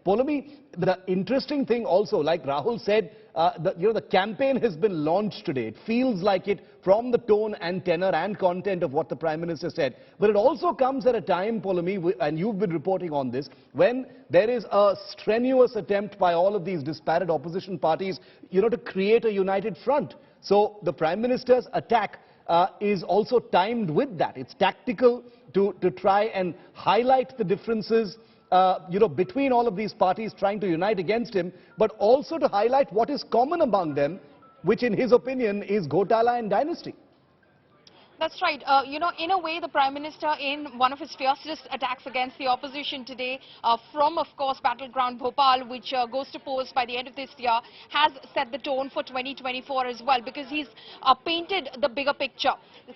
Poulomi, the interesting thing also, like Rahul said, the campaign has been launched today. It feels like it from the tone and tenor and content of what the Prime Minister said. But it also comes at a time, Poulomi, and you've been reporting on this, when there is a strenuous attempt by all of these disparate opposition parties, to create a united front. So the Prime Minister's attack is also timed with that. It's tactical to try and highlight the differences between all of these parties trying to unite against him, but also to highlight what is common among them, which in his opinion is Ghotala and Dynasty. That's right. In a way, the Prime Minister, in one of his fiercest attacks against the opposition today, from, of course, Battleground Bhopal, which goes to post by the end of this year, has set the tone for 2024 as well, because he's painted the bigger picture.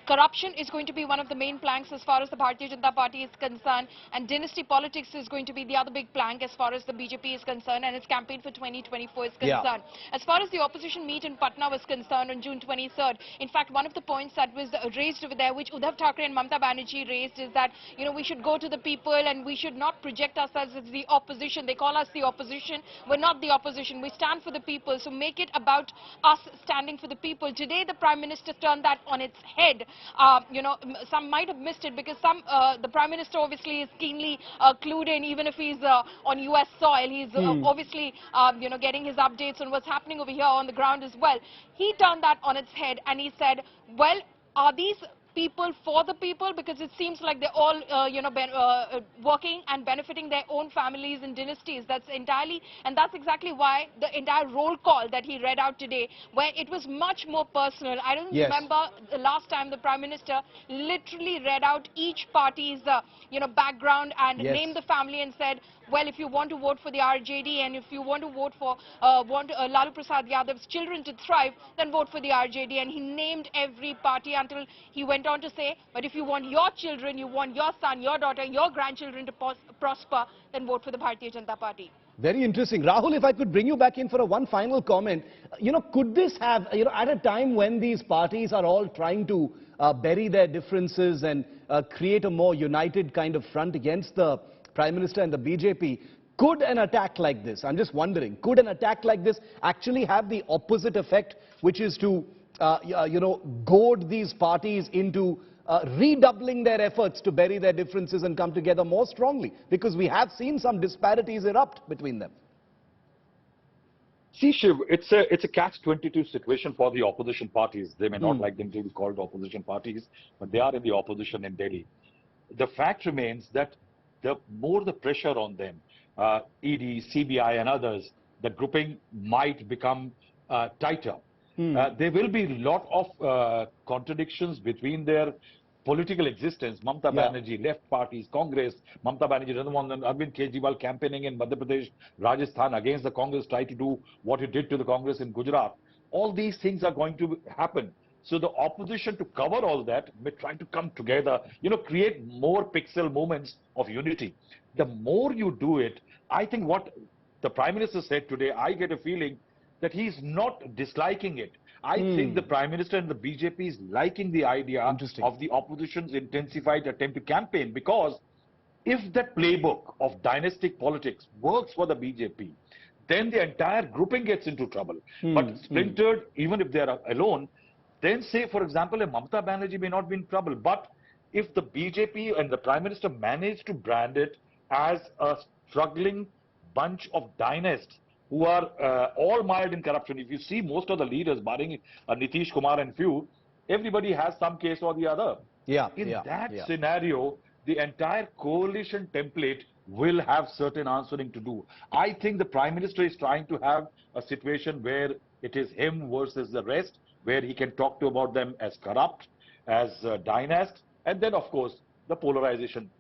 Corruption is going to be one of the main planks as far as the Bharatiya Janata Party is concerned, and dynasty politics is going to be the other big plank as far as the BJP is concerned, and its campaign for 2024 is concerned. As far as the opposition meet in Patna was concerned on June 23rd, in fact, one of the points that was raised over there, which Uddhav Thackeray and Mamta Banerjee raised, is that, we should go to the people and we should not project ourselves as the opposition. They call us the opposition. We're not the opposition. We stand for the people. So make it about us standing for the people. Today, the Prime Minister turned that on its head. Some might have missed it because the Prime Minister obviously is keenly clued in, even if he's on US soil. He's obviously, getting his updates on what's happening over here on the ground as well. He turned that on its head and he said, well, are these people for the people? Because it seems like they're all, working and benefiting their own families and dynasties. That's exactly why the entire roll call that he read out today, where it was much more personal. I don't remember the last time the Prime Minister literally read out each party's, background and named the family and said, well, if you want to vote for the RJD and if you want to vote for Lalu Prasad Yadav's children to thrive, then vote for the RJD. And he named every party until he went on to say, but if you want your children, you want your son, your daughter, your grandchildren to prosper, then vote for the Bharatiya Janata Party. Very interesting. Rahul, if I could bring you back in for one final comment, could this have, at a time when these parties are all trying to bury their differences and create a more united kind of front against the Prime Minister and the BJP, could an attack like this, I'm just wondering, could an attack like this actually have the opposite effect, which is to, goad these parties into redoubling their efforts to bury their differences and come together more strongly? Because we have seen some disparities erupt between them. See, Shiv, it's a catch-22 situation for the opposition parties. They may not like them to be called opposition parties, but they are in the opposition in Delhi. The fact remains that the more the pressure on them, ED, CBI and others, the grouping might become tighter. There will be a lot of contradictions between their political existence. Mamta Banerjee, left parties, Congress, Mamta Banerjee doesn't want Arvind Kejriwal campaigning in Madhya Pradesh, Rajasthan against the Congress, try to do what he did to the Congress in Gujarat. All these things are going to happen. So the opposition, to cover all that, may try to come together, create more pixel moments of unity. The more you do it, I think what the Prime Minister said today, I get a feeling that he's not disliking it. I think the Prime Minister and the BJP is liking the idea of the opposition's intensified attempt to campaign, because if that playbook of dynastic politics works for the BJP, then the entire grouping gets into trouble. But splintered, even if they are alone, then say, for example, a Mamta Banerjee may not be in trouble. But if the BJP and the Prime Minister manage to brand it as a struggling bunch of dynasts who are all mired in corruption, if you see most of the leaders, barring Nitish, Kumar and few, everybody has some case or the other. In that scenario, the entire coalition template will have certain answering to do. I think the Prime Minister is trying to have a situation where it is him versus the rest, where he can talk to about them as corrupt, as dynasts, and then of course the polarization